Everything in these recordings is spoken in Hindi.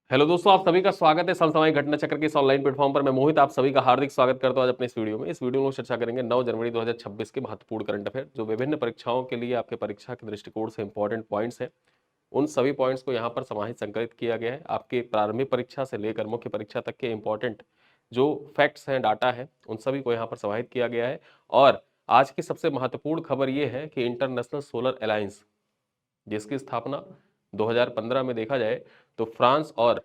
हेलो दोस्तों, आप सभी का स्वागत है समसामयिक घटना चक्र के इस ऑनलाइन प्लेटफॉर्म पर। मैं मोहित आप सभी का हार्दिक स्वागत करता हूं। आज अपने इस वीडियो में हम लोग चर्चा करेंगे 9 जनवरी 2026 के महत्वपूर्ण करंट अफेयर, जो विभिन्न परीक्षाओं के लिए आपके परीक्षा के दृष्टिकोण से इंपॉर्टेंट पॉइंट्स हैं। उन सभी पॉइंट्स को यहाँ पर समाहित संकलित किया गया है। आपके प्रारंभिक परीक्षा से लेकर मुख्य परीक्षा तक के इंपॉर्टेंट जो फैक्ट्स हैं, डाटा है, उन सभी को यहाँ पर समाहित किया गया है। और आज की सबसे महत्वपूर्ण खबर ये है कि इंटरनेशनल सोलर अलायंस, जिसकी स्थापना 2015 में देखा जाए तो फ्रांस और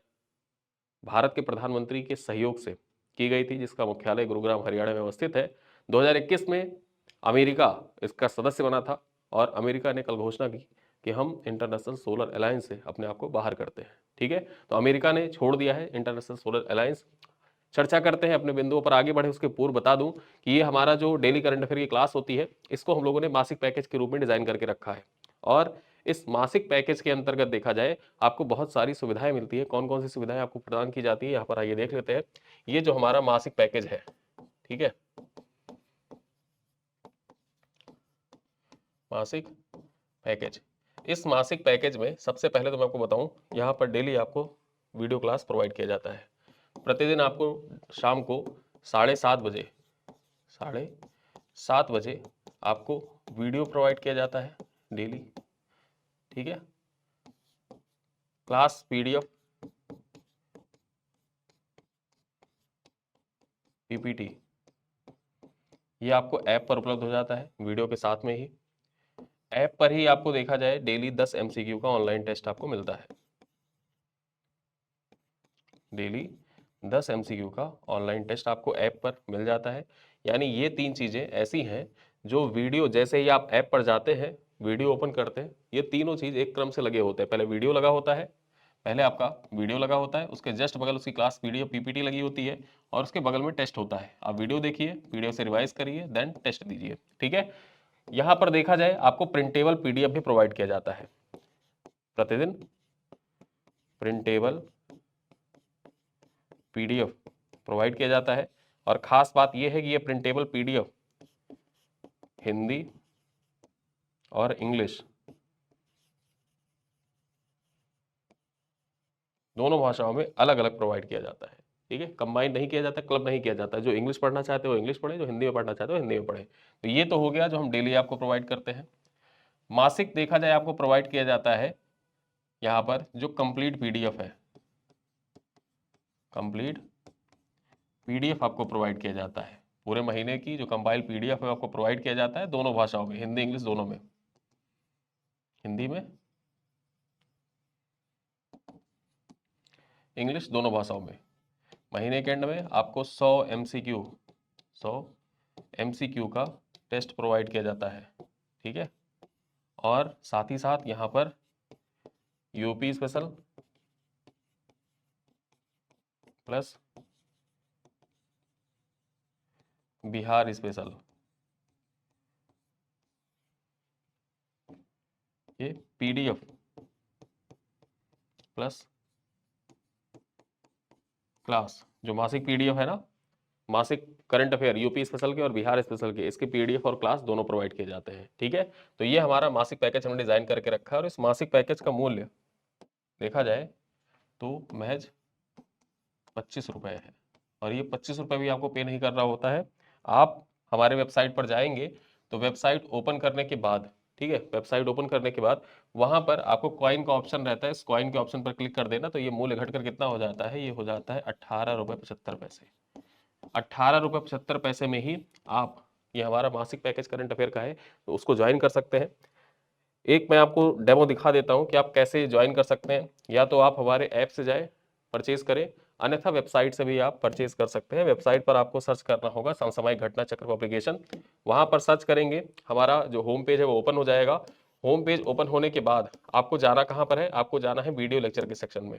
भारत के प्रधानमंत्री के सहयोग से की गई थी, जिसका मुख्यालय गुरुग्राम हरियाणा में अवस्थित है। 2021 में अमेरिका इसका सदस्य बना था और अमेरिका ने कल घोषणा की कि हम इंटरनेशनल सोलर अलायंस से अपने आप को बाहर करते हैं। ठीक है, तो अमेरिका ने छोड़ दिया है इंटरनेशनल सोलर अलायंस। चर्चा करते हैं अपने बिंदुओं पर आगे बढ़े उसके पूर्व बता दूं कि ये हमारा जो डेली करंट अफेयर की क्लास होती है, इसको हम लोगों ने मासिक पैकेज के रूप में डिजाइन करके रखा है। और इस मासिक पैकेज के अंतर्गत देखा जाए आपको बहुत सारी सुविधाएं मिलती है। कौन कौन सी सुविधाएं आपको प्रदान की जाती है, यहाँ पर आइए देख लेते हैं। ये जो हमारा मासिक पैकेज है, ठीक है, मासिक पैकेज, इस मासिक पैकेज में सबसे पहले तो मैं आपको बताऊं, यहाँ पर डेली आपको वीडियो क्लास प्रोवाइड किया जाता है। प्रतिदिन आपको शाम को 7:30 बजे 7:30 बजे आपको वीडियो प्रोवाइड किया जाता है डेली। ठीक है, क्लास पीडीएफ, पीपीटी, ये आपको ऐप पर उपलब्ध हो जाता है वीडियो के साथ में ही। ऐप पर ही आपको देखा जाए डेली 10 एमसीक्यू का ऑनलाइन टेस्ट आपको मिलता है। डेली 10 एमसीक्यू का ऑनलाइन टेस्ट आपको ऐप पर मिल जाता है। यानी ये तीन चीज़ें ऐसी हैं जो वीडियो, जैसे ही आप ऐप पर जाते हैं, वीडियो ओपन करते हैं, ये तीनों चीज़ एक क्रम से लगे होते हैं। पहले वीडियो लगा होता है, पहले आपका वीडियो लगा होता है, उसके जस्ट बगल उसकी क्लास पीडीएफ पीपीटी लगी होती है, और उसके बगल में टेस्ट होता है। आप वीडियो देखिए, वीडियो से रिवाइज करिए, देन टेस्ट दीजिए। ठीक है, यहाँ पर देखा जाए आपको प्रिंटेबल पीडीएफ भी प्रोवाइड किया जाता है प्रतिदिन। प्रिंटेबल पीडीएफ प्रोवाइड किया जाता है, और खास बात यह है कि ये प्रिंटेबल पीडीएफ हिंदी और इंग्लिश दोनों भाषाओं में अलग अलग प्रोवाइड किया जाता है। ठीक है, कंबाइन नहीं किया जाता, क्लब नहीं किया जाता। जो इंग्लिश पढ़ना चाहते हो इंग्लिश पढ़े, जो हिंदी में पढ़ना चाहते हो हिंदी में पढ़े। तो ये तो हो गया जो हम डेली आपको प्रोवाइड करते हैं। मासिक देखा जाए आपको प्रोवाइड किया जाता है यहाँ पर जो कंप्लीट पीडीएफ है, कंप्लीट पीडीएफ आपको प्रोवाइड किया जाता है। पूरे महीने की जो कंपाइल पीडीएफ है आपको प्रोवाइड किया जाता है दोनों भाषाओं में, हिंदी इंग्लिश दोनों में। हिंदी में, इंग्लिश दोनों भाषाओं में। महीने के एंड में आपको 100 एमसीक्यू का टेस्ट प्रोवाइड किया जाता है। ठीक है, और साथ ही साथ यहाँ पर UP special plus Bihar special, ये पीडीएफ प्लस क्लास, जो मासिक पीडीएफ है ना, मासिक करंट अफेयर यूपी स्पेशल के और बिहार स्पेशल के, इसके पीडीएफ और क्लास दोनों प्रोवाइड किए जाते हैं। ठीक है, तो ये हमारा मासिक पैकेज हमने डिजाइन करके रखा है। और इस मासिक पैकेज का मूल्य देखा जाए तो महज 25 रुपये है। और ये 25 रुपये भी आपको पे नहीं करना होता है। आप हमारे वेबसाइट पर जाएंगे तो वेबसाइट ओपन करने के बाद, ठीक है, वेबसाइट ओपन करने के बाद वहां पर आपको कॉइन का ऑप्शन रहता है। इस कॉइन के ऑप्शन पर क्लिक कर देना, तो ये मूल्य घटकर कितना हो जाता है, ये हो जाता है 18 रुपये 75 पैसे। 18 रुपये 75 पैसे में ही आप, ये हमारा मासिक पैकेज करंट अफेयर का है, तो उसको ज्वाइन कर सकते हैं। एक मैं आपको डेमो दिखा देता हूं कि आप कैसे ज्वाइन कर सकते हैं। या तो आप हमारे ऐप से जाए परचेज करें, अन्यथा वेबसाइट से भी आप परचेज कर सकते हैं। वेबसाइट पर आपको सर्च करना होगा समसामयिक घटना चक्र पब्लिकेशन। वहां पर सर्च करेंगे, हमारा जो होम पेज है वो ओपन हो जाएगा। होम पेज ओपन होने के बाद आपको जाना कहाँ पर है, आपको जाना है वीडियो लेक्चर के सेक्शन में।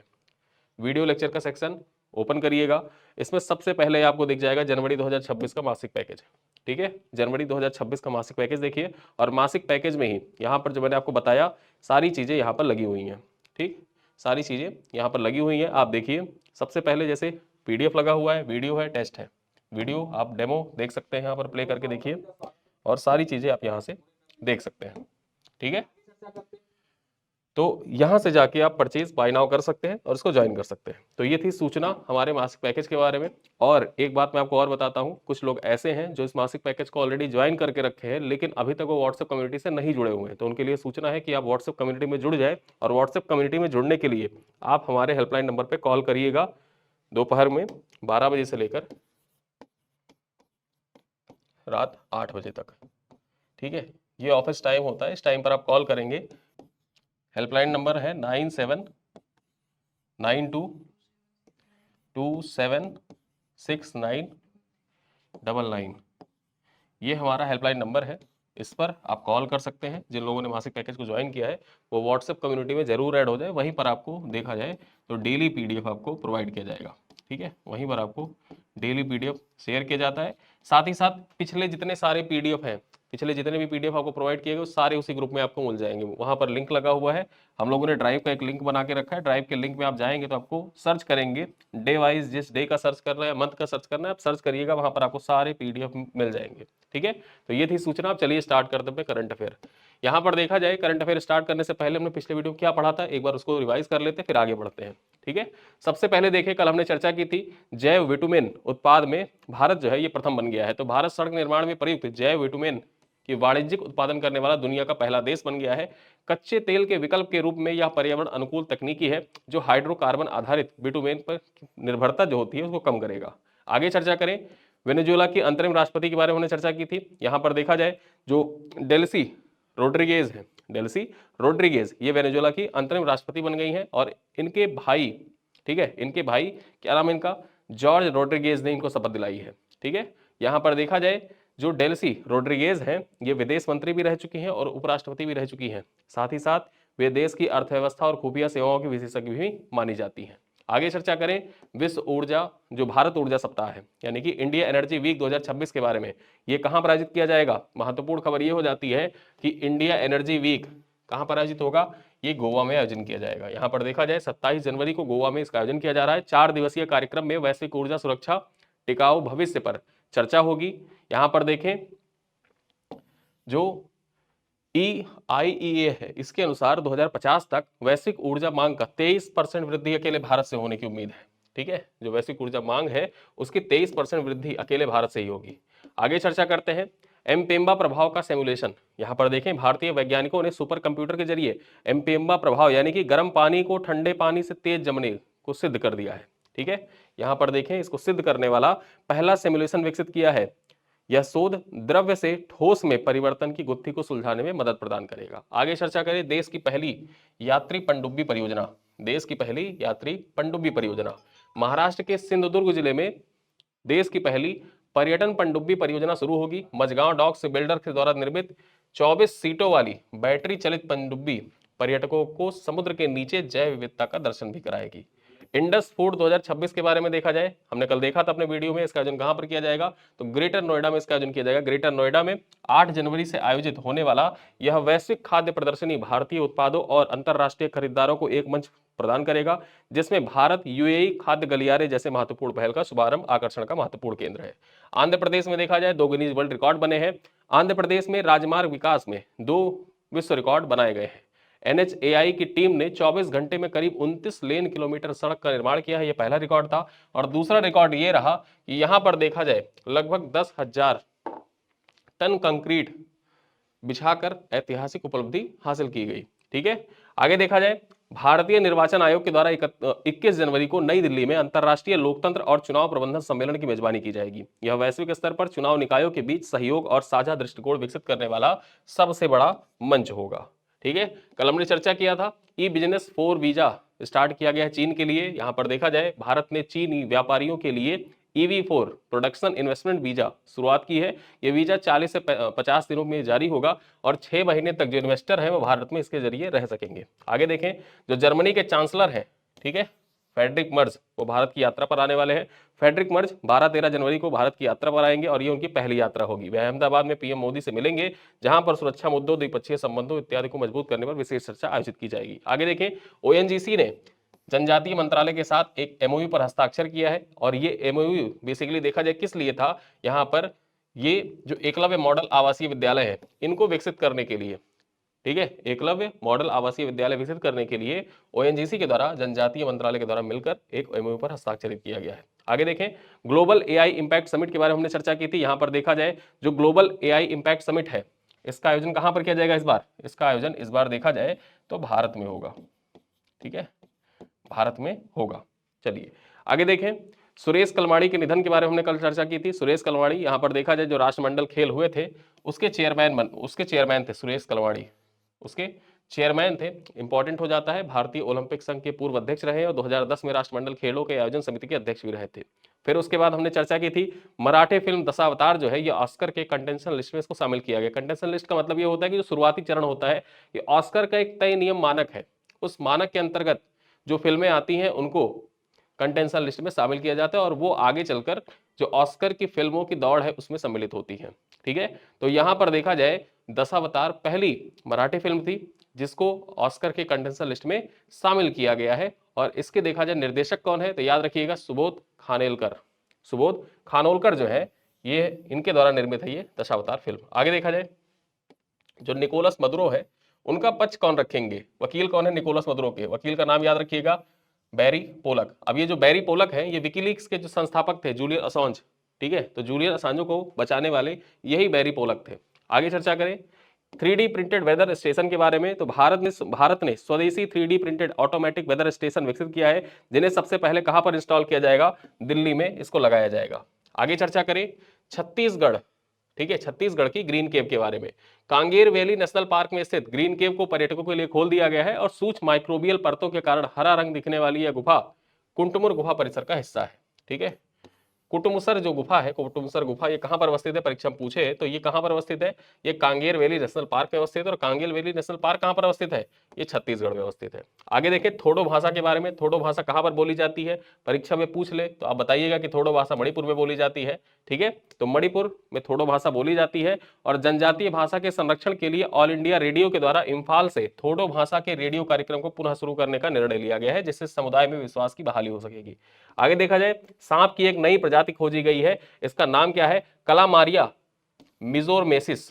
वीडियो लेक्चर का सेक्शन ओपन करिएगा। इसमें सबसे पहले आपको दिख जाएगा जनवरी 2026 का मासिक पैकेज। ठीक है, जनवरी 2026 का मासिक पैकेज देखिए, और मासिक पैकेज में ही यहाँ पर जो मैंने आपको बताया सारी चीज़ें यहाँ पर लगी हुई हैं। ठीक, सारी चीज़ें यहाँ पर लगी हुई हैं। आप देखिए, सबसे पहले जैसे पीडीएफ लगा हुआ है, वीडियो है, टेस्ट है। वीडियो आप डेमो देख सकते हैं, यहाँ पर प्ले करके देखिए, और सारी चीज़ें आप यहाँ से देख सकते हैं। ठीक है, तो यहाँ से जाके आप परचेज बाय नाउ कर सकते हैं और इसको ज्वाइन कर सकते हैं। तो ये थी सूचना हमारे मासिक पैकेज के बारे में। और एक बात मैं आपको और बताता हूँ, कुछ लोग ऐसे हैं जो इस मासिक पैकेज को ऑलरेडी ज्वाइन करके रखे हैं लेकिन अभी तक वो व्हाट्सएप कम्युनिटी से नहीं जुड़े हुए हैं। तो उनके लिए सूचना है कि आप व्हाट्सएप कम्युनिटी में जुड़ जाए, और व्हाट्सएप कम्युनिटी में जुड़ने के लिए आप हमारे हेल्पलाइन नंबर पर कॉल करिएगा दोपहर में 12 बजे से लेकर रात 8 बजे तक। ठीक है, ये ऑफिस टाइम होता है, इस टाइम पर आप कॉल करेंगे। हेल्पलाइन नंबर है 9792276999। ये हमारा हेल्पलाइन नंबर है, इस पर आप कॉल कर सकते हैं। जिन लोगों ने मासिक पैकेज को ज्वाइन किया है वो व्हाट्सएप कम्युनिटी में जरूर ऐड हो जाए, वहीं पर आपको देखा जाए तो डेली पीडीएफ आपको प्रोवाइड किया जाएगा। ठीक है, वहीं पर आपको डेली पीडीएफ शेयर किया जाता है। साथ ही साथ पिछले जितने सारे पीडीएफ हैं, पिछले जितने भी पीडीएफ आपको प्रोवाइड किए गए सारे उसी ग्रुप में आपको मिल जाएंगे। वहां पर लिंक लगा हुआ है, हम लोगों ने ड्राइव का एक लिंक बना के रखा है। ड्राइव के लिंक में आप जाएंगे तो आपको सर्च करेंगे डे वाइज, जिस डे का सर्च करना है, मंथ का सर्च करना है, आप सर्च करिएगा, वहां पर आपको सारे पीडीएफ मिल जाएंगे। ठीक है, तो ये थी सूचना। अब चलिए स्टार्ट करते हैं करंट अफेयर। यहाँ पर देखा जाए करंट अफेयर स्टार्ट करने से पहले हमने पिछले वीडियो में क्या पढ़ा था, एक बार उसको रिवाइज कर लेते हैं फिर आगे बढ़ते हैं। ठीक है, सबसे पहले देखें, कल हमने चर्चा की थी जैव विटुमेन उत्पाद में भारत जो है ये प्रथम बन गया है। तो भारत सड़क निर्माण में प्रयुक्त जैव विटुमेन की वाणिज्यिक उत्पादन करने वाला दुनिया का पहला देश बन गया है। कच्चे तेल के विकल्प के रूप में यह पर्यावरण अनुकूल तकनीकी है जो हाइड्रोकार्बन आधारित बिटुमेन पर निर्भरता जो होती है उसको कम करेगा। आगे चर्चा करें, वेनेजुएला की अंतरिम राष्ट्रपति के बारे में हमने चर्चा की थी। यहां पर देखा जाए जो डेल्सी रोड्रिगेज है, डेल्सी रोड्रिगेज ये वेनेजुएला की अंतरिम राष्ट्रपति बन गई हैं। और इनके भाई, ठीक है, इनके भाई क्या नाम है इनका, जॉर्ज रोड्रिगेज ने इनको शपथ दिलाई है। ठीक है, यहां पर देखा जाए जो डेल्सी रोड्रिगेज हैं ये विदेश मंत्री भी रह चुकी हैं और उपराष्ट्रपति भी रह चुकी हैं। साथ ही साथ वे देश की अर्थव्यवस्था और खुफिया सेवाओं की विशेषज्ञ भी मानी जाती हैं। आगे चर्चा करें विश्व ऊर्जा जो भारत ऊर्जा सप्ताह है यानी कि इंडिया एनर्जी वीक 2026 के बारे में, ये कहां पर आयोजित किया जाएगा। महत्वपूर्ण खबर ये हो जाती है कि इंडिया एनर्जी वीक कहां पर आयोजित होगा, ये गोवा में आयोजन किया जाएगा। यहां पर देखा जाए 27 जनवरी को गोवा में इसका आयोजन किया जा रहा है। 4 दिवसीय कार्यक्रम में वैश्विक ऊर्जा सुरक्षा, टिकाऊ भविष्य पर चर्चा होगी। यहां पर देखें जो EIEA है इसके अनुसार 2050 तक वैश्विक ऊर्जा मांग का 23% वृद्धि अकेले भारत से होने की उम्मीद है। ठीक है, जो वैश्विक ऊर्जा मांग है उसकी 23% वृद्धि अकेले भारत से ही होगी। आगे चर्चा करते हैं एमपेम्बा प्रभाव का सिमुलेशन। यहां पर देखें भारतीय वैज्ञानिकों ने सुपर कंप्यूटर के जरिए एमपेम्बा प्रभाव यानी कि गर्म पानी को ठंडे पानी से तेज जमने को सिद्ध कर दिया है। ठीक है, यहां पर देखें इसको सिद्ध करने वाला पहला सिमुलेशन विकसित किया है। यह शोध द्रव्य से ठोस में परिवर्तन की गुत्थी को सुलझाने में मदद प्रदान करेगा। आगे चर्चा करें देश की पहली यात्री पनडुब्बी परियोजना। देश की पहली यात्री पनडुब्बी परियोजना महाराष्ट्र के सिंधुदुर्ग जिले में देश की पहली पर्यटन पनडुब्बी परियोजना शुरू होगी। मझगांव डॉक से बिल्डर के द्वारा निर्मित 24 सीटों वाली बैटरी चलित पनडुब्बी पर्यटकों को समुद्र के नीचे जैव विविधता का दर्शन भी कराएगी। इंडस फूड 2026 के बारे में देखा जाए, हमने कल देखा था अपने वीडियो में, इसका आयोजन कहां पर किया जाएगा, तो ग्रेटर नोएडा में इसका आयोजन किया जाएगा। ग्रेटर नोएडा में 8 जनवरी से आयोजित होने वाला यह वैश्विक खाद्य प्रदर्शनी भारतीय उत्पादों और अंतरराष्ट्रीय खरीदारों को एक मंच प्रदान करेगा जिसमें भारत यूएई खाद्य गलियारे जैसे महत्वपूर्ण पहल का शुभारंभ आकर्षण का महत्वपूर्ण केंद्र है। आंध्र प्रदेश में देखा जाए 2 गिनीज वर्ल्ड रिकॉर्ड बने हैं। आंध्र प्रदेश में राजमार्ग विकास में 2 विश्व रिकॉर्ड बनाए गए हैं। NHAI की टीम ने 24 घंटे में करीब 29 लेन किलोमीटर सड़क का निर्माण किया है, यह पहला रिकॉर्ड था। और दूसरा रिकॉर्ड ये रहा कि यहां पर देखा जाए लगभग 10,000 टन कंक्रीट बिछाकर ऐतिहासिक उपलब्धि हासिल की गई। ठीक है, आगे देखा जाए भारतीय निर्वाचन आयोग के द्वारा 21 जनवरी को नई दिल्ली में अंतर्राष्ट्रीय लोकतंत्र और चुनाव प्रबंधन सम्मेलन की मेजबानी की जाएगी। यह वैश्विक स्तर पर चुनाव निकायों के बीच सहयोग और साझा दृष्टिकोण विकसित करने वाला सबसे बड़ा मंच होगा। ठीक है, कल हमने चर्चा किया था E-बिजनेस 4 वीजा स्टार्ट किया गया है चीन के लिए। यहां पर देखा जाए भारत ने चीनी व्यापारियों के लिए EV4 प्रोडक्शन इन्वेस्टमेंट वीजा शुरुआत की है। ये वीजा 40 से 50 दिनों में जारी होगा और 6 महीने तक जो इन्वेस्टर है वो भारत में इसके जरिए रह सकेंगे। आगे देखें जो जर्मनी के चांसलर हैं, ठीक है, फ्रेडरिक मर्ज, वो भारत की यात्रा पर आने वाले हैं। फ्रेडरिक मर्ज 12-13 जनवरी को भारत की यात्रा पर आएंगे और ये उनकी पहली यात्रा होगी। वे अहमदाबाद में PM मोदी से मिलेंगे जहां पर सुरक्षा मुद्दों, द्विपक्षीय संबंधों इत्यादि को मजबूत करने पर विशेष चर्चा आयोजित की जाएगी। आगे देखें ONGC ने जनजातीय मंत्रालय के साथ एक MOU पर हस्ताक्षर किया है और ये MOU बेसिकली देखा जाए किस लिए था, यहाँ पर ये जो एकलव्य मॉडल आवासीय विद्यालय है इनको विकसित करने के लिए ठीक है। एकलव्य मॉडल आवासीय विद्यालय विकसित करने के लिए ओएनजीसी के द्वारा जनजातीय मंत्रालय के द्वारा मिलकर एक एमओयू पर हस्ताक्षरित किया गया है। आगे देखें, ग्लोबल एआई इंपैक्ट समिट के बारे में हमने चर्चा की थी। यहां पर देखा जाए जो ग्लोबल एआई इंपैक्ट समिट है, इसका आयोजन कहां पर किया जाएगा इस बार? इसका आयोजन इस बार देखा जाए तो भारत में होगा। ठीक है, भारत में होगा। चलिए आगे देखें, सुरेश कलमाड़ी के निधन के बारे में हमने कल चर्चा की थी। सुरेश कलमाड़ी यहां पर देखा जाए जो राष्ट्रमंडल खेल हुए थे उसके चेयरमैन थे सुरेश कलमाड़ी, उसके चेयरमैन थे। इंपॉर्टेंट हो जाता है, भारतीय ओलंपिक संघ के पूर्व अध्यक्ष रहे और 2010 में राष्ट्रमंडल खेलों के आयोजन समिति के अध्यक्ष भी रहे थे। फिर उसके बाद हमने चर्चा की थी मराठी फिल्म दशावतार जो है ये ऑस्कर के कंटेंशन लिस्ट में इसको शामिल किया गया। कंटेंशन लिस्ट का मतलब ये होता है कि जो शुरुआती चरण होता है, ये ऑस्कर का एक तय नियम मानक है, उस मानक के अंतर्गत जो फिल्में आती हैं उनको कंटेंशन लिस्ट में शामिल किया जाता है और वो आगे चलकर जो ऑस्कर की फिल्मों की दौड़ है उसमें सम्मिलित होती हैं। ठीक है, तो यहां पर देखा जाए दशावतार पहली मराठी फिल्म थी जिसको ऑस्कर के कंटेंशन लिस्ट में शामिल किया गया है। और इसके देखा जाए निर्देशक कौन है तो याद रखिएगा सुबोध खानोलकर। सुबोध खानोलकर जो है ये इनके द्वारा निर्मित है ये दशावतार फिल्म। आगे देखा जाए जो निकोलस मदुरो है उनका पक्ष कौन रखेंगे? वकील कौन है निकोलस मदुरो के? वकील का नाम याद रखिएगा बैरी पोलक। अब ये जो बैरी पोलक है ये विकीलीक्स के जो संस्थापक थे जूलियन असsange। ठीक है, तो जूलियन असांजो को बचाने वाले यही बैरी पोलक थे। आगे चर्चा करें 3D प्रिंटेड वेदर स्टेशन के बारे में, तो भारत ने स्वदेशी 3D printed automatic weather station विकसित किया है जिन्हें सबसे पहले कहां पर इंस्टॉल किया जाएगा? दिल्ली में इसको लगाया जाएगा। आगे चर्चा करें छत्तीसगढ़, ठीक है, छत्तीसगढ़ की ग्रीन केव के बारे में। कांगेर वैली नेशनल पार्क में स्थित ग्रीन केव को पर्यटकों के लिए खोल दिया गया है और सूक्ष्म माइक्रोबियल परतों के कारण हरा रंग दिखने वाली यह गुफा कुंटमुर गुफा परिसर का हिस्सा है। ठीक है, कुटुमसर जो गुफा है, कुटुमसर गुफा ये कहां पर अवस्थित है? परीक्षा में पूछे तो ये कहां पर अवस्थित है? ये कांगेर वैली नेशनल पार्क में अवस्थित है। और कांगेर वैली नेशनल पार्क कहां पर अवस्थित है? ये छत्तीसगढ़ में अवस्थित है। आगे देखें थोडो भाषा के बारे में। थोडो भाषा कहां पर बोली जाती है? परीक्षा में पूछ ले तो आप बताइएगा कि थोडो भाषा मणिपुर में बोली जाती है। ठीक है, तो मणिपुर में थोडो भाषा बोली जाती है। और जनजातीय भाषा के संरक्षण के लिए ऑल इंडिया रेडियो के द्वारा इम्फाल से थोडो भाषा के रेडियो कार्यक्रम को पुनः शुरू करने का निर्णय लिया गया है जिससे समुदाय में विश्वास की बहाली हो सकेगी। आगे देखा जाए सांप की एक नई प्रजाति खोजी गई है, इसका नाम क्या है? कलामारिया मिजोरमेसिस।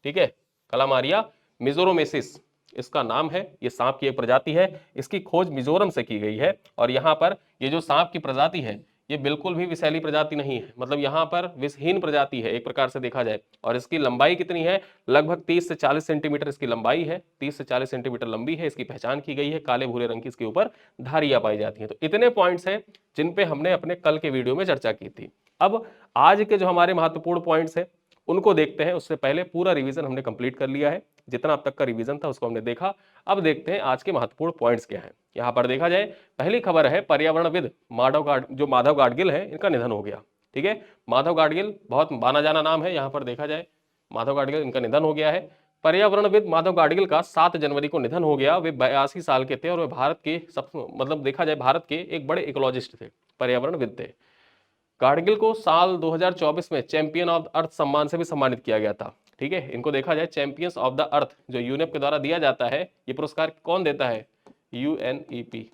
ठीक है, कलामारिया मिजोरमेसिस इसका नाम है। ये सांप की एक प्रजाति है, इसकी खोज मिजोरम से की गई है। और यहाँ पर ये जो सांप की प्रजाति है ये बिल्कुल भी विषैली प्रजाति नहीं है, मतलब यहाँ पर विषहीन प्रजाति है एक प्रकार से देखा जाए। और इसकी लंबाई कितनी है? लगभग 30 से 40 सेंटीमीटर इसकी लंबाई है, 30 से 40 सेंटीमीटर लंबी है। इसकी पहचान की गई है, काले भूरे रंग की इसके ऊपर धारियां पाई जाती हैं। तो इतने पॉइंट्स हैं जिन पे हमने अपने कल के वीडियो में चर्चा की थी। अब आज के जो हमारे महत्वपूर्ण पॉइंट्स हैं उनको देखते हैं। उससे पहले पूरा रिवीजन हमने कंप्लीट कर लिया है, जितना अब तक का रिवीजन था उसको हमने देखा। अब देखते हैं आज के महत्वपूर्ण पॉइंट्स क्या हैं। यहाँ पर देखा जाए पहली खबर है पर्यावरणविद माधव गाडगिल है, इनका निधन हो गया। ठीक है, माधव गाडगिल बहुत माना जाना नाम है। यहाँ पर देखा जाए माधव गाडगिल इनका निधन हो गया है। पर्यावरणविद माधव गाडगिल का 7 जनवरी को निधन हो गया। वे 82 साल के थे और वे भारत के मतलब देखा जाए भारत के एक बड़े इकोलॉजिस्ट थे, पर्यावरणविद थे। गाडगिल को साल 2024 में चैंपियन ऑफ द अर्थ सम्मान से भी सम्मानित किया गया था। ठीक है, इनको देखा जाए चैंपियंस ऑफ द अर्थ जो यूनेप के द्वारा दिया जाता है, ये पुरस्कार कौन देता है? यूएनईपी,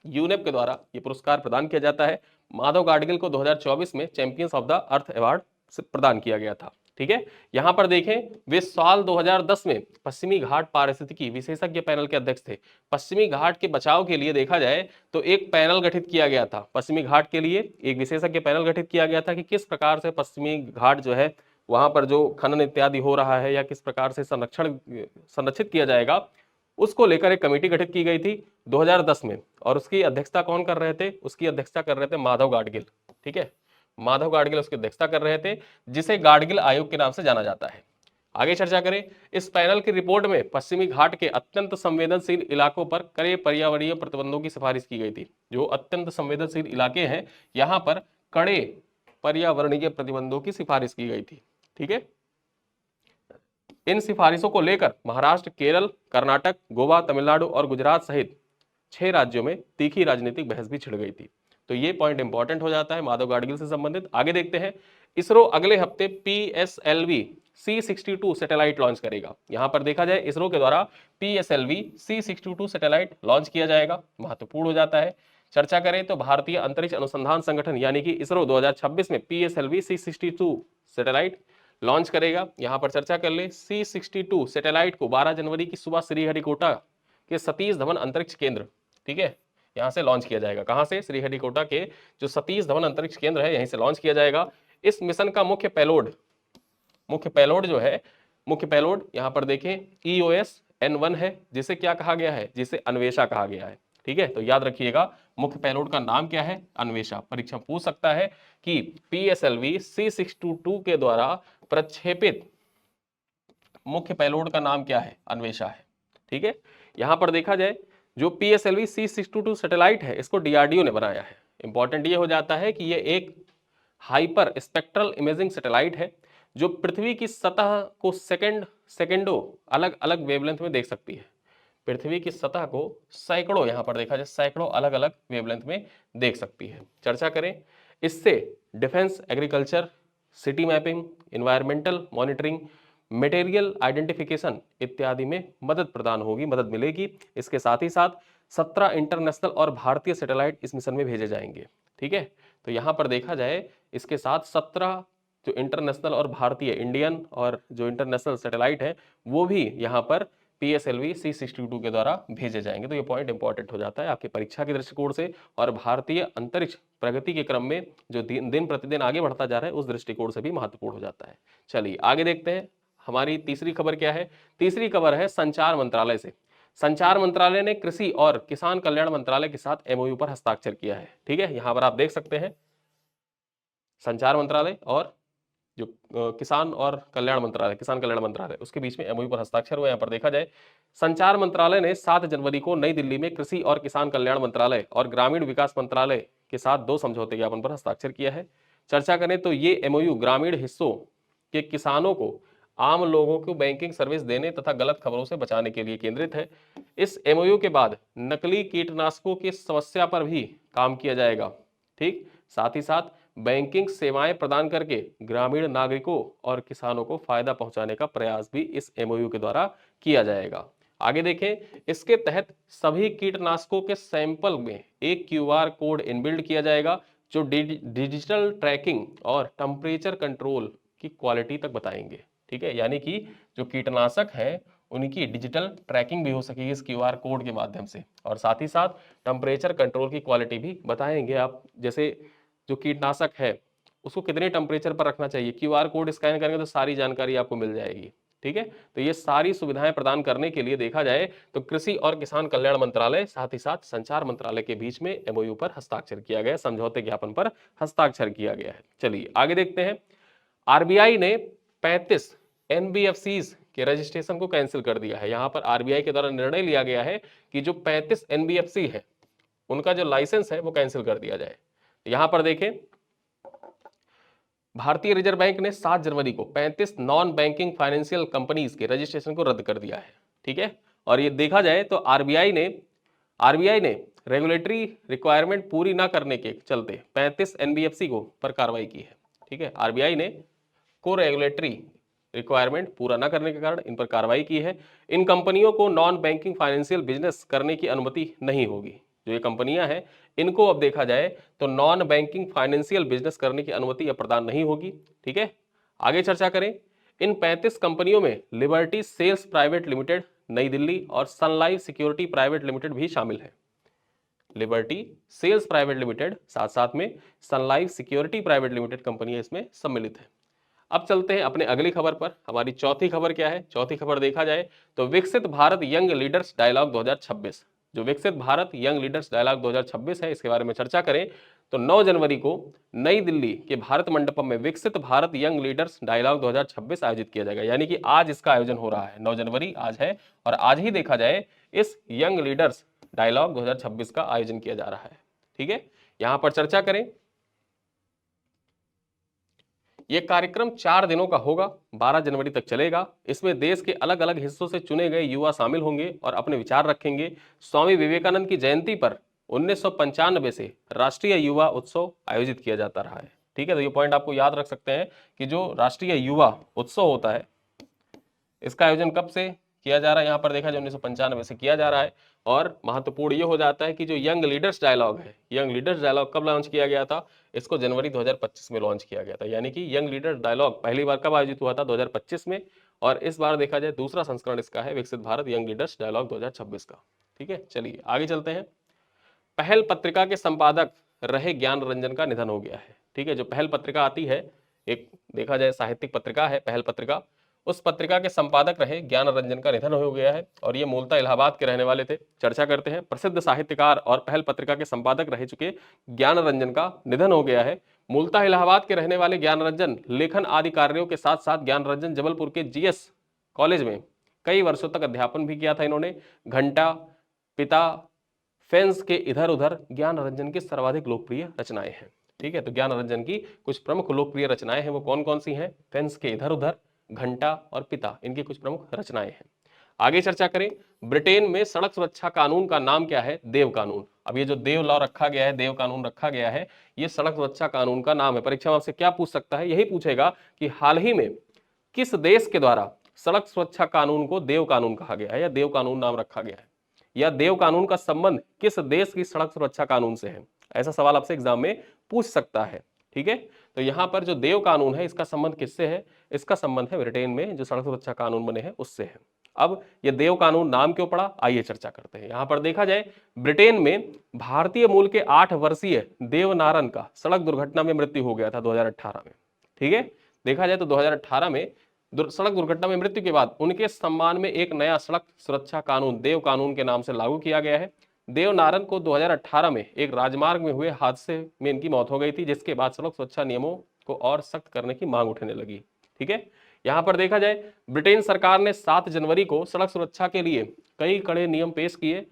यूनेप के द्वारा ये पुरस्कार प्रदान किया जाता है। माधव गाडगिल को 2024 में champions of the earth award प्रदान किया गया था। ठीक है, यहां पर देखें वे साल 2010 में पश्चिमी घाट पारिस्थितिकी विशेषज्ञ पैनल के अध्यक्ष थे। पश्चिमी घाट के बचाव के लिए देखा जाए तो एक पैनल गठित किया गया था, पश्चिमी घाट के लिए एक विशेषज्ञ पैनल गठित किया गया था कि किस प्रकार से पश्चिमी घाट जो है वहां पर जो खनन इत्यादि हो रहा है या किस प्रकार से संरक्षित किया जाएगा, उसको लेकर एक कमेटी गठित की गई थी 2010 में। और उसकी अध्यक्षता कौन कर रहे थे? उसकी अध्यक्षता कर रहे थे माधव गाडगिल। ठीक है, माधव गाडगिल उसकी अध्यक्षता कर रहे थे, जिसे गाडगिल आयोग के नाम से जाना जाता है। आगे चर्चा करें, इस पैनल की रिपोर्ट में पश्चिमी घाट के अत्यंत संवेदनशील इलाकों पर कड़े पर्यावरणीय प्रतिबंधों की सिफारिश की गई थी। जो अत्यंत संवेदनशील इलाके हैं यहाँ पर कड़े पर्यावरणीय प्रतिबंधों की सिफारिश की गई थी। ठीक है, इन सिफारिशों को लेकर महाराष्ट्र, केरल, कर्नाटक, गोवा, तमिलनाडु और गुजरात सहित 6 राज्यों में तीखी राजनीतिक बहस भी छिड़ गई थी। तो ये पॉइंट इंपॉर्टेंट हो जाता है माधव गाडगिल से संबंधित। आगे देखते हैं, इसरो अगले हफ्ते PSLV C62 सैटेलाइट लॉन्च करेगा। यहां पर देखा जाए इसरो के द्वारा PSLV C62 सैटेलाइट लॉन्च किया जाएगा, महत्वपूर्ण हो जाता है। चर्चा करें तो भारतीय अंतरिक्ष अनुसंधान संगठन यानी कि इसरो 2026 में PSLV C62 सैटेलाइट लॉन्च करेगा। यहां पर चर्चा कर ले, C62 सैटेलाइट को 12 जनवरी की सुबह श्रीहरिकोटा के सतीश धवन अंतरिक्ष केंद्र, ठीक है, यहां से लॉन्च किया जाएगा। कहां से? श्रीहरिकोटा के जो सतीश धवन अंतरिक्ष केंद्र है यहीं से लॉन्च किया जाएगा। इस मिशन का मुख्य पेलोड जो है, मुख्य पेलोड यहां पर देखें EOS N1 है, जिसे क्या कहा गया है? जिसे अन्वेषा कहा गया है, ठीक है। तो याद रखिएगा मुख्य पेलोड का नाम क्या है? अन्वेषा। परीक्षा पूछ सकता है कि PSLV C62 के द्वारा प्रक्षेपित मुख्य पेलोड का नाम क्या है? अन्वेषा है, ठीक है। यहां पर देखा जाए जो PSLV C62 सैटेलाइट है इसको DRDO ने बनाया है। इंपॉर्टेंट ये हो जाता है कि ये एक हाइपर स्पेक्ट्रल इमेजिंग सैटेलाइट है जो पृथ्वी की सतह को सेकेंडों अलग अलग वेवलेंथ में देख सकती है। पृथ्वी की सतह को सैकड़ों, यहां पर देखा जाए सैकड़ों अलग अलग वेवलेंथ में देख सकती है। चर्चा करें, इससे defence, agriculture, city mapping, environmental monitoring, material identification इत्यादि में मदद प्रदान होगी, मदद मिलेगी। इसके साथ ही साथ 17 इंटरनेशनल और भारतीय सैटेलाइट इस मिशन में भेजे जाएंगे, ठीक है। तो यहां पर देखा जाए इसके साथ 17 जो इंटरनेशनल और भारतीय, इंडियन और जो इंटरनेशनल सैटेलाइट है वो भी यहाँ पर PSLV C62 के द्वारा भेजे जाएंगे। तो ये पॉइंट इंपॉर्टेंट हो जाता है आपकी परीक्षा के दृष्टिकोण से और भारतीय अंतरिक्ष प्रगति के क्रम में जो दिन प्रतिदिन आगे बढ़ता जा रहा है उस दृष्टिकोण से भी महत्वपूर्ण हो जाता है। चलिए आगे देखते हैं, हमारी तीसरी खबर क्या है? तीसरी खबर है संचार मंत्रालय से। संचार मंत्रालय ने कृषि और किसान कल्याण मंत्रालय के साथ MOU पर हस्ताक्षर किया है, ठीक है। यहां पर आप देख सकते हैं संचार मंत्रालय और जो किसान कल्याण मंत्रालय उसके बीच में MOU पर हस्ताक्षर हुआ। यहाँ पर देखा जाए संचार मंत्रालय ने 7 जनवरी को नई दिल्ली में कृषि और किसान कल्याण मंत्रालय और ग्रामीण विकास मंत्रालय के साथ 2 समझौते ज्ञापन पर हस्ताक्षर किया है। चर्चा करें तो ये MOU ग्रामीण हिस्सों के किसानों को आम लोगों को बैंकिंग सर्विस देने तथा गलत खबरों से बचाने के लिए केंद्रित है। इस MOU के बाद नकली कीटनाशकों की समस्या पर भी काम किया जाएगा, ठीक। साथ ही साथ बैंकिंग सेवाएं प्रदान करके ग्रामीण नागरिकों और किसानों को फायदा पहुंचाने का प्रयास भी इस MOU के द्वारा किया जाएगा। आगे देखें, इसके तहत सभी कीटनाशकों के सैंपल में एक QR कोड इनबिल्ड किया जाएगा जो डिजिटल ट्रैकिंग और टेम्परेचर कंट्रोल की क्वालिटी तक बताएंगे, ठीक है। यानी कि जो कीटनाशक है उनकी डिजिटल ट्रैकिंग भी हो सकेगी इस QR कोड के माध्यम से और साथ ही साथ टेम्परेचर कंट्रोल की क्वालिटी भी बताएंगे। आप जैसे जो कीटनाशक है उसको कितने टेम्परेचर पर रखना चाहिए, QR कोड स्कैन करेंगे तो सारी जानकारी आपको मिल जाएगी, ठीक है। तो ये सारी सुविधाएं प्रदान करने के लिए देखा जाए तो कृषि और किसान कल्याण मंत्रालय साथ ही साथ संचार मंत्रालय के बीच में MOU पर हस्ताक्षर किया गया, समझौते ज्ञापन पर हस्ताक्षर किया गया है। चलिए आगे देखते हैं, RBI ने 35 NBFCs के रजिस्ट्रेशन को कैंसिल कर दिया है। यहां पर RBI के द्वारा निर्णय लिया गया है कि जो 35 NBFC है उनका जो लाइसेंस है वो कैंसिल कर दिया जाए। यहां पर देखें, भारतीय रिजर्व बैंक ने 7 जनवरी को 35 नॉन बैंकिंग फाइनेंशियल कंपनीज के रजिस्ट्रेशन को रद्द कर दिया है, ठीक है। और ये देखा जाए तो आरबीआई ने रेगुलेटरी रिक्वायरमेंट पूरी ना करने के चलते 35 NBFC को पर कार्रवाई की है, ठीक है। आरबीआई ने को रेगुलेटरी रिक्वायरमेंट पूरा ना करने के कारण इन पर कार्रवाई की है। इन कंपनियों को नॉन बैंकिंग फाइनेंशियल बिजनेस करने की अनुमति नहीं होगी। जो ये कंपनियां हैं इनको अब देखा जाए तो नॉन बैंकिंग फाइनेंशियल बिजनेस करने की अनुमति अब प्रदान नहीं होगी, ठीक है। आगे चर्चा करें, इन 35 कंपनियों में लिबर्टी सेल्स प्राइवेट लिमिटेड नई दिल्ली और सन लाइफ सिक्योरिटी प्राइवेट लिमिटेड भी शामिल है। लिबर्टी सेल्स प्राइवेट लिमिटेड साथ साथ में सन लाइफ सिक्योरिटी प्राइवेट लिमिटेड कंपनियां इसमें सम्मिलित है। अब चलते हैं अपने अगली खबर पर। हमारी चौथी खबर क्या है? चौथी खबर देखा जाए तो विकसित भारत यंग लीडर्स डायलॉग 2026, जो विकसित भारत यंग लीडर्स डायलॉग 2026 है, इसके बारे में चर्चा करें तो 9 जनवरी को नई दिल्ली के भारत मंडपम में विकसित भारत यंग लीडर्स डायलॉग 2026 आयोजित किया जाएगा। यानी कि आज इसका आयोजन हो रहा है, 9 जनवरी आज है और आज ही देखा जाए इस यंग लीडर्स डायलॉग 2026 का आयोजन किया जा रहा है, ठीक है। यहां पर चर्चा करें, यह कार्यक्रम 4 दिनों का होगा, 12 जनवरी तक चलेगा। इसमें देश के अलग अलग हिस्सों से चुने गए युवा शामिल होंगे और अपने विचार रखेंगे। स्वामी विवेकानंद की जयंती पर 1995 से राष्ट्रीय युवा उत्सव आयोजित किया जाता रहा है, ठीक है। तो ये पॉइंट आपको याद रख सकते हैं कि जो राष्ट्रीय युवा उत्सव होता है इसका आयोजन कब से किया जा रहा है, यहाँ पर देखा जाए 1995 से किया जा रहा है। और महत्वपूर्ण ये हो जाता है कि जो यंग लीडर्स डायलॉग है, यंग लीडर्स डायलॉग कब लॉन्च किया गया था? इसको जनवरी 2025 में लॉन्च किया गया था। यानी कि यंग लीडर्स डायलॉग पहली बार कब आयोजित हुआ था? 2025 में। और इस बार देखा जाए दूसरा संस्करण इसका है विकसित भारत यंग लीडर्स डायलॉग 2026 का। ठीक है, चलिए आगे चलते हैं। पहल पत्रिका के संपादक रहे ज्ञान रंजन का निधन हो गया है। ठीक है, जो पहल पत्रिका आती है, एक देखा जाए साहित्यिक पत्रिका है पहल पत्रिका, उस पत्रिका के संपादक रहे ज्ञान रंजन का निधन हो गया है। और ये मूलतः इलाहाबाद के रहने वाले थे। चर्चा करते हैं। प्रसिद्ध साहित्यकार और पहल पत्रिका के संपादक रह चुके ज्ञान रंजन का निधन हो गया है। मूलतः इलाहाबाद के रहने वाले ज्ञान रंजन लेखन आदि कार्यों के साथ साथ ज्ञान रंजन जबलपुर के जीएस कॉलेज में कई वर्षों तक अध्यापन भी किया था इन्होंने। घंटा, पिता, फेंस के इधर उधर ज्ञान रंजन की सर्वाधिक लोकप्रिय रचनाएं हैं। ठीक है, तो ज्ञान रंजन की कुछ प्रमुख लोकप्रिय रचनाएं हैं, वो कौन कौन सी हैं? फेंस के इधर उधर, घंटा और पिता, इनकी कुछ प्रमुख रचनाएं हैं। आगे चर्चा करें। ब्रिटेन में सड़क सुरक्षा कानून का नाम क्या है? देव कानून। अब ये जो देव लॉ रखा गया है, देव कानून रखा गया है, ये सड़क सुरक्षा कानून का नाम है। परीक्षा में आपसे क्या पूछ सकता है? यही पूछेगा कि हाल ही में किस देश के द्वारा सड़क सुरक्षा कानून को देव कानून कहा गया है या देव कानून नाम रखा गया है, या देव कानून का संबंध किस देश की सड़क सुरक्षा कानून से है? ऐसा सवाल आपसे एग्जाम में पूछ सकता है। ठीक है, तो यहां पर जो देव कानून है इसका संबंध किससे है? इसका संबंध है ब्रिटेन में जो सड़क सुरक्षा कानून बने हैं उससे है। अब ये देव कानून नाम क्यों पड़ा, आइए चर्चा करते हैं। यहां पर देखा जाए ब्रिटेन में भारतीय मूल के 8 वर्षीय देवनारन का सड़क दुर्घटना में मृत्यु हो गया था 2018 में। ठीक है, देखा जाए तो 2018 में सड़क दुर्घटना में मृत्यु के बाद उनके सम्मान में एक नया सड़क सुरक्षा कानून देव कानून के नाम से लागू किया गया है। देवनारन को 2018 में एक राजमार्ग में हुए हादसे में इनकी मौत हो गई थी, जिसके बाद सड़क सुरक्षा नियमों को और सख्त करने की मांग उठने लगी। ठीक है, यहां पर देखा जाए ब्रिटेन सरकार ने 7 जनवरी को सड़क सुरक्षा के लिए कई कड़े नियम पेश किए।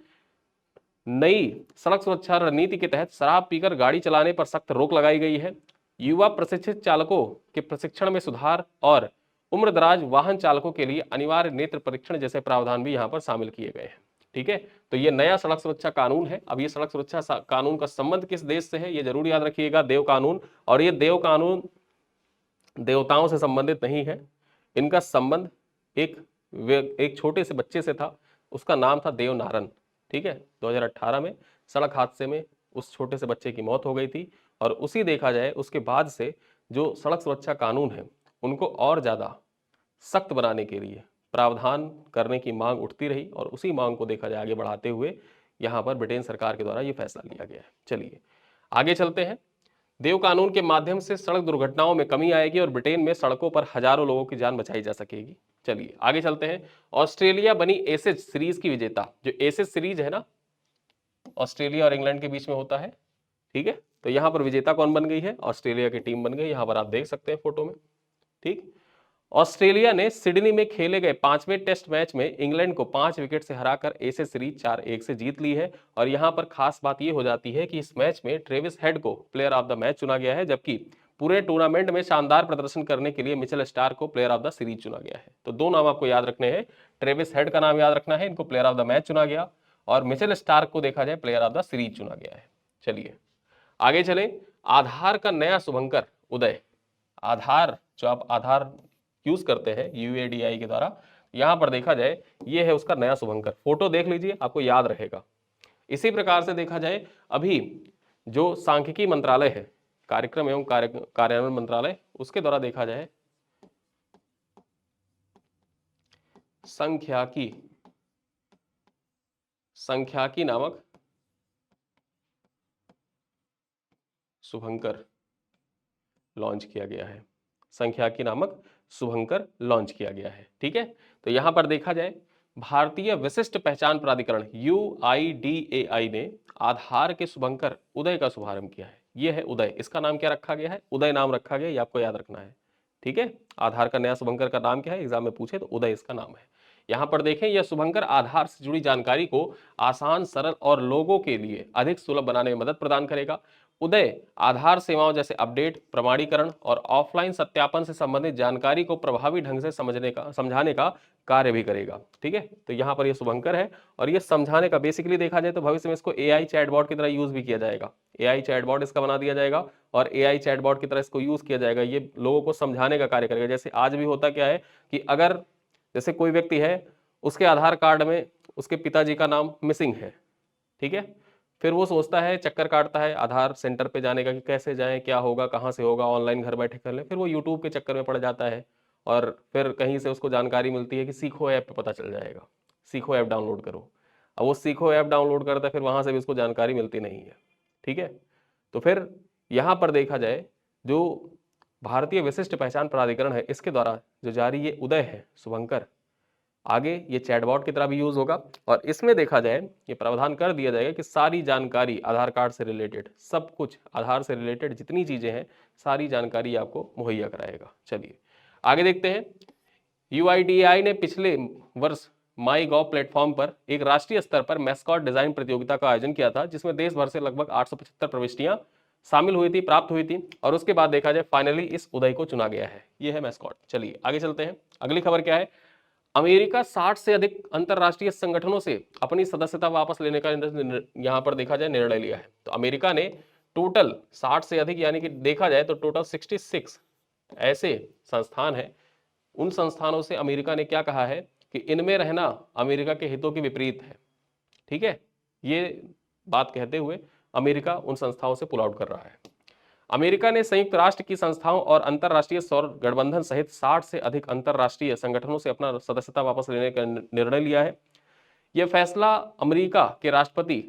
नई सड़क सुरक्षा रणनीति के तहत शराब पीकर गाड़ी चलाने पर सख्त रोक लगाई गई है। युवा प्रशिक्षित चालकों के प्रशिक्षण में सुधार और उम्रदराज वाहन चालकों के लिए अनिवार्य नेत्र परीक्षण जैसे प्रावधान भी यहां पर शामिल किए गए हैं। ठीक है, तो ये नया सड़क सुरक्षा कानून है। अब ये सड़क सुरक्षा कानून का संबंध किस देश से है, ये जरूर याद रखिएगा, देव कानून। और ये देव कानून देवताओं से संबंधित नहीं है, इनका संबंध एक छोटे से बच्चे से था, उसका नाम था देवनारन। ठीक है, 2018 में सड़क हादसे में उस छोटे से बच्चे की मौत हो गई थी। और उसी देखा जाए उसके बाद से जो सड़क सुरक्षा कानून है उनको और ज्यादा सख्त बनाने के लिए प्रावधान करने की मांग उठती रही, और उसी मांग को देखा जाए आगे बढ़ाते हुए यहां पर ब्रिटेन सरकार के द्वारा यह फैसला लिया गया है। चलिए आगे चलते हैं। देव कानून के माध्यम से सड़क दुर्घटनाओं में कमी आएगी और ब्रिटेन में सड़कों पर हजारों लोगों की जान बचाई जा सकेगी। चलिए आगे चलते हैं। ऑस्ट्रेलिया बनी एसेज सीरीज की विजेता। जो एसेज सीरीज है ना, ऑस्ट्रेलिया और इंग्लैंड के बीच में होता है। ठीक है, तो यहां पर विजेता कौन बन गई है? ऑस्ट्रेलिया की टीम बन गई। यहां पर आप देख सकते हैं फोटो में। ठीक, ऑस्ट्रेलिया ने सिडनी में खेले गए 5वें टेस्ट मैच में इंग्लैंड को 5 विकेट से हराकर एसेज सीरीज 4-1 से जीत ली है। और यहां पर खास बात यह हो जाती है कि इस मैच में ट्रेविस हेड को प्लेयर ऑफ द मैच चुना गया है, जबकि पूरे टूर्नामेंट में शानदार प्रदर्शन करने के लिए मिचेल स्टार्क को प्लेयर ऑफ द सीरीज चुना गया है। तो दो नाम आपको याद रखने हैं, ट्रेविस हेड का नाम याद रखना है, इनको प्लेयर ऑफ द मैच चुना गया, और मिचेल स्टार्क को देखा जाए प्लेयर ऑफ द सीरीज चुना गया है। चलिए आगे चले। आधार का नया शुभंकर उदय। आधार, जो आप आधार यूज करते हैं यूएडीआई के द्वारा, यहां पर देखा जाए ये है उसका नया शुभंकर। फोटो देख लीजिए, आपको याद रहेगा। इसी प्रकार से देखा जाए अभी जो सांख्यिकी मंत्रालय है, कार्यक्रम एवं कार्यान्वयन मंत्रालय, उसके द्वारा देखा जाए सांख्यिकी नामक शुभंकर लॉन्च किया गया है। सांख्यिकी नामक शुभंकर लॉन्च किया गया है। ठीक है, तो यहां पर देखा जाए भारतीय विशिष्ट पहचान प्राधिकरण UIDAI ने आधार के शुभंकर उदय का शुभारंभ किया है। यह है उदय, इसका नाम क्या रखा गया है? उदय नाम रखा गया, ये आपको याद रखना है। ठीक है, आधार का नया शुभंकर का नाम क्या है? एग्जाम में पूछे तो उदय इसका नाम है। यहां पर देखें, यह शुभंकर आधार से जुड़ी जानकारी को आसान, सरल और लोगों के लिए अधिक सुलभ बनाने में मदद प्रदान करेगा। उदय आधार सेवाओं जैसे अपडेट, प्रमाणीकरण और ऑफलाइन सत्यापन से संबंधित जानकारी को प्रभावी ढंग से समझाने का कार्य भी करेगा। ठीक है, तो यहाँ पर ये शुभंकर है, और ये समझाने का, बेसिकली देखा जाए तो भविष्य में इसको AI चैटबॉट की तरह यूज भी किया जाएगा। AI चैटबॉट इसका बना दिया जाएगा और AI चैटबॉट की तरह इसको यूज किया जाएगा। ये लोगों को समझाने का कार्य करेगा। जैसे आज भी होता क्या है कि अगर जैसे कोई व्यक्ति है, उसके आधार कार्ड में उसके पिताजी का नाम मिसिंग है, ठीक है। फिर वो सोचता है, चक्कर काटता है आधार सेंटर पे जाने का कि कैसे जाएं, क्या होगा, कहाँ से होगा, ऑनलाइन घर बैठे कर ले। फिर वो यूट्यूब के चक्कर में पड़ जाता है और फिर कहीं से उसको जानकारी मिलती है कि सीखो ऐप पे पता चल जाएगा, सीखो ऐप डाउनलोड करो। अब वो सीखो ऐप डाउनलोड करता है, फिर वहां से भी उसको जानकारी मिलती नहीं है, ठीक है। तो फिर यहाँ पर देखा जाए, जो भारतीय विशिष्ट पहचान प्राधिकरण है, इसके द्वारा जो जारी ये उदय है शुभंकर, आगे ये चैटबॉट की तरह भी यूज होगा। और इसमें देखा जाए ये प्रावधान कर दिया जाएगा कि सारी जानकारी आधार कार्ड से रिलेटेड, सब कुछ आधार से रिलेटेड जितनी चीजें हैं, सारी जानकारी आपको मुहैया कराएगा। चलिए आगे देखते हैं। UIDAI ने पिछले वर्ष माई गॉव प्लेटफॉर्म पर एक राष्ट्रीय स्तर पर मैस्कॉट डिजाइन प्रतियोगिता का आयोजन किया था, जिसमें देश भर से लगभग 875 प्रविष्टियां शामिल हुई थी, प्राप्त हुई थी। और उसके बाद देखा जाए फाइनली इस उदय को चुना गया है, ये है मैस्कॉट। चलिए आगे चलते हैं। अगली खबर क्या है? अमेरिका 60 से अधिक अंतरराष्ट्रीय संगठनों से अपनी सदस्यता वापस लेने का यहां पर देखा जाए निर्णय लिया है। तो अमेरिका ने टोटल 60 से अधिक, यानी कि देखा जाए तो टोटल 66 ऐसे संस्थान हैं। उन संस्थानों से अमेरिका ने क्या कहा है कि इनमें रहना अमेरिका के हितों के विपरीत है, ठीक है। ये बात कहते हुए अमेरिका उन संस्थाओं से पुल आउट कर रहा है। अमेरिका ने संयुक्त राष्ट्र की संस्थाओं और अंतरराष्ट्रीय सौर गठबंधन सहित 60 से अधिक अंतरराष्ट्रीय संगठनों से अपना सदस्यता वापस लेने का निर्णय लिया है। यह फैसला अमेरिका के राष्ट्रपति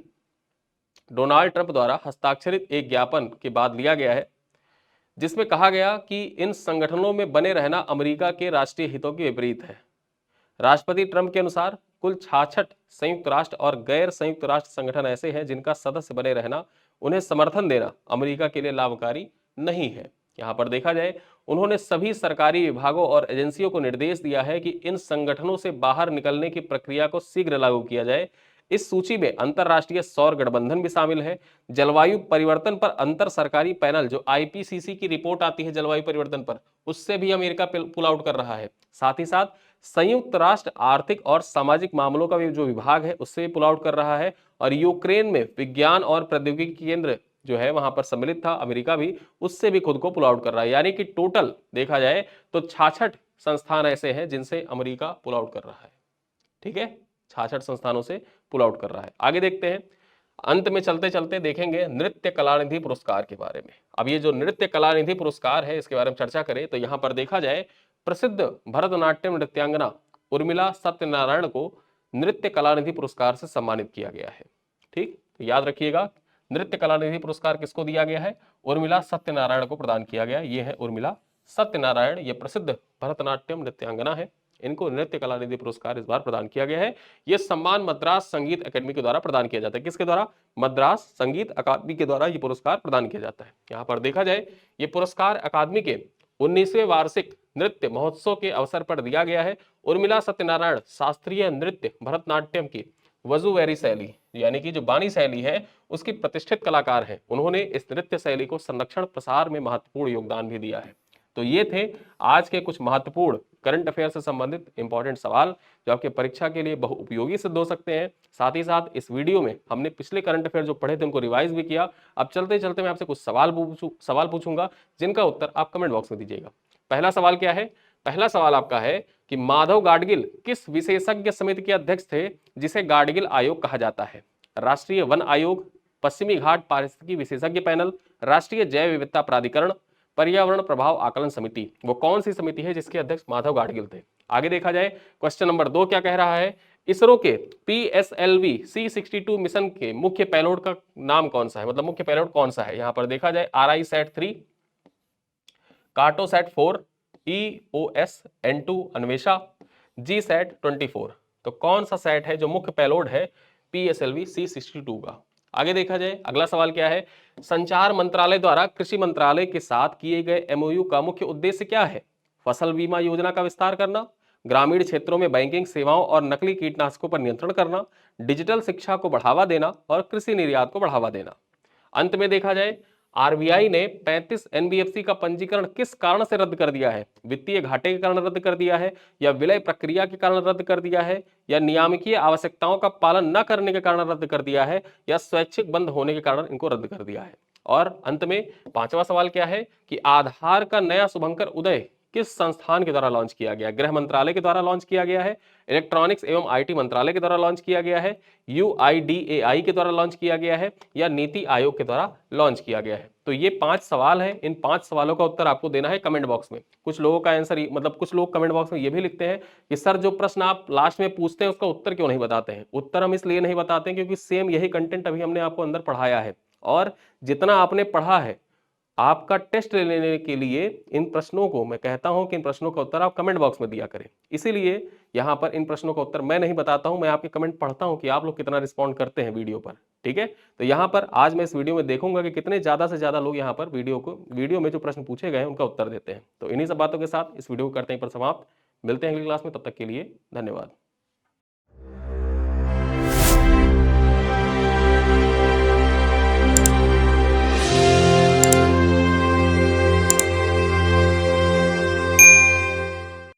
डोनाल्ड ट्रंप द्वारा हस्ताक्षरित एक ज्ञापन के बाद लिया गया है, जिसमें कहा गया कि इन संगठनों में बने रहना अमेरिका के राष्ट्रीय हितों के विपरीत है। राष्ट्रपति ट्रंप के अनुसार कुल 66 संयुक्त राष्ट्र और गैर संयुक्त राष्ट्र संगठन ऐसे हैं जिनका सदस्य बने रहना, उन्हें समर्थन देना अमेरिका के लिए लाभकारी नहीं है। यहां पर देखा जाए, उन्होंने सभी सरकारी विभागों और एजेंसियों को निर्देश दिया है कि इन संगठनों से बाहर निकलने की प्रक्रिया को शीघ्र लागू किया जाए। इस सूची में अंतरराष्ट्रीय सौर गठबंधन भी शामिल है। जलवायु परिवर्तन पर अंतर सरकारी पैनल, जो IPCC की रिपोर्ट आती है जलवायु परिवर्तन पर, उससे भी अमेरिका पुल आउट कर रहा है। साथ ही साथ संयुक्त राष्ट्र आर्थिक और सामाजिक मामलों का भी जो विभाग है, उससे भी पुल आउट कर रहा है। और यूक्रेन में विज्ञान और प्रौद्योगिकी केंद्र जो है वहां पर सम्मिलित था अमेरिका भी, उससे भी खुद को पुल आउट कर रहा है। यानी कि टोटल देखा जाए तो 66 संस्थान ऐसे हैं जिनसे अमेरिका पुल आउट कर रहा है, ठीक है। 66 संस्थानों से पुल आउट कर रहा है। आगे देखते हैं। अंत में चलते चलते देखेंगे नृत्य कलानिधि पुरस्कार के बारे में। अब ये जो नृत्य कलानिधि पुरस्कार है, इसके बारे में चर्चा करें तो यहां पर देखा जाए, प्रसिद्ध भरतनाट्यम नृत्यांगना उर्मिला सत्यनारायण को नृत्य कलानिधि पुरस्कार से सम्मानित किया गया है, ठीक। तो याद रखिएगा, नृत्य कलानिधि पुरस्कार किसको दिया गया है? उर्मिला सत्यनारायण को प्रदान किया गया। ये है उर्मिला सत्यनारायण, ये प्रसिद्ध भरतनाट्यम नृत्यांगना है, इनको नृत्य कलानिधि पुरस्कार इस बार प्रदान किया गया है। यह सम्मान मद्रास संगीत अकादमी के द्वारा प्रदान किया जाता है। किसके द्वारा? मद्रास संगीत अकादमी के द्वारा यह पुरस्कार प्रदान किया जाता है। यहाँ पर देखा जाए, ये पुरस्कार अकादमी के 19वें वार्षिक नृत्य महोत्सव के अवसर पर दिया गया है। उर्मिला सत्यनारायण शास्त्रीय नृत्य भरतनाट्यम की वजुवेरी शैली, यानी कि जो बानी शैली है, उसकी प्रतिष्ठित कलाकार हैं। उन्होंने इस नृत्य शैली को संरक्षण प्रसार में महत्वपूर्ण योगदान भी दिया है। तो ये थे आज के कुछ महत्वपूर्ण करंट अफेयर से संबंधित इंपॉर्टेंट सवाल, जो आपके परीक्षा के लिए बहु उपयोगी सिद्ध हो सकते हैं। साथ ही साथ इस वीडियो में हमने पिछले करंट अफेयर जो पढ़े थे उनको रिवाइज भी किया। अब चलते चलते मैं आपसे कुछ सवाल पूछूंगा, जिनका उत्तर आप कमेंट बॉक्स में दीजिएगा। पहला सवाल क्या है? पहला सवाल आपका है कि माधव गाडगिल किस विशेषज्ञ समिति के अध्यक्ष थे जिसे गाडगिल आयोग कहा जाता है? राष्ट्रीय वन आयोग, पश्चिमी घाट पारिस्थितिकी विशेषज्ञ पैनल, राष्ट्रीय जैव विविधता प्राधिकरण, पर्यावरण प्रभाव आकलन समिति। वो कौन सी समिति है जिसके अध्यक्ष माधव गाडगिल थे? आगे देखा जाए, क्वेश्चन नंबर 2 क्या कह रहा है? इसरो के PSLV C62 मिशन के मुख्य पेलोड का नाम कौन सा है? मतलब मुख्य पेलोड कौन सा है? यहां पर देखा जाए, RISAT-3, कार्टोसैट-4, EOS-N2 अन्वेषा, GSAT-24। तो कौन सा सेट है जो मुख्य पेलोड है PSLV C62 का? आगे देखा जाए, अगला सवाल क्या है? संचार मंत्रालय द्वारा कृषि मंत्रालय के साथ किए गए MOU का मुख्य उद्देश्य क्या है? फसल बीमा योजना का विस्तार करना, ग्रामीण क्षेत्रों में बैंकिंग सेवाओं और नकली कीटनाशकों पर नियंत्रण करना, डिजिटल शिक्षा को बढ़ावा देना और कृषि निर्यात को बढ़ावा देना। अंत में देखा जाए, RBI ने 35 NBFC का पंजीकरण किस कारण से रद्द कर दिया है? वित्तीय घाटे के कारण रद्द कर दिया है, या विलय प्रक्रिया के कारण रद्द कर दिया है, या नियामकीय आवश्यकताओं का पालन न करने के कारण रद्द कर दिया है, या स्वैच्छिक बंद होने के कारण इनको रद्द कर दिया है? और अंत में पांचवा सवाल क्या है कि आधार का नया शुभंकर उदय किस संस्थान के द्वारा लॉन्च किया गया? गृह मंत्रालय के द्वारा लॉन्च किया गया है, इलेक्ट्रॉनिक्स एवं आईटी मंत्रालय के द्वारा लॉन्च किया गया है, UIDAI के द्वारा लॉन्च किया गया है या नीति आयोग के द्वारा लॉन्च किया गया है? तो ये 5 सवाल हैं। इन 5 सवालों का उत्तर आपको देना है कमेंट बॉक्स में। कुछ लोगों का आंसर मतलब कुछ लोग कमेंट बॉक्स में ये भी लिखते हैं कि सर जो प्रश्न आप लास्ट में पूछते हैं उसका उत्तर क्यों नहीं बताते हैं? उत्तर हम इसलिए नहीं बताते हैं क्योंकि सेम यही कंटेंट अभी हमने आपको अंदर पढ़ाया है, और जितना आपने पढ़ा है आपका टेस्ट लेने के लिए इन प्रश्नों को मैं कहता हूं कि इन प्रश्नों का उत्तर आप कमेंट बॉक्स में दिया करें। इसीलिए यहां पर इन प्रश्नों का उत्तर मैं नहीं बताता हूं, मैं आपके कमेंट पढ़ता हूं कि आप लोग कितना रिस्पॉन्ड करते हैं वीडियो पर। ठीक है, तो यहां पर आज मैं इस वीडियो में देखूंगा कि कितने ज्यादा से ज्यादा लोग यहां पर वीडियो में जो प्रश्न पूछे गए हैं उनका उत्तर देते हैं। तो इन्हीं सब बातों के साथ इस वीडियो को करते हैं पर समाप्त। मिलते हैं अगली क्लास में, तब तक के लिए धन्यवाद।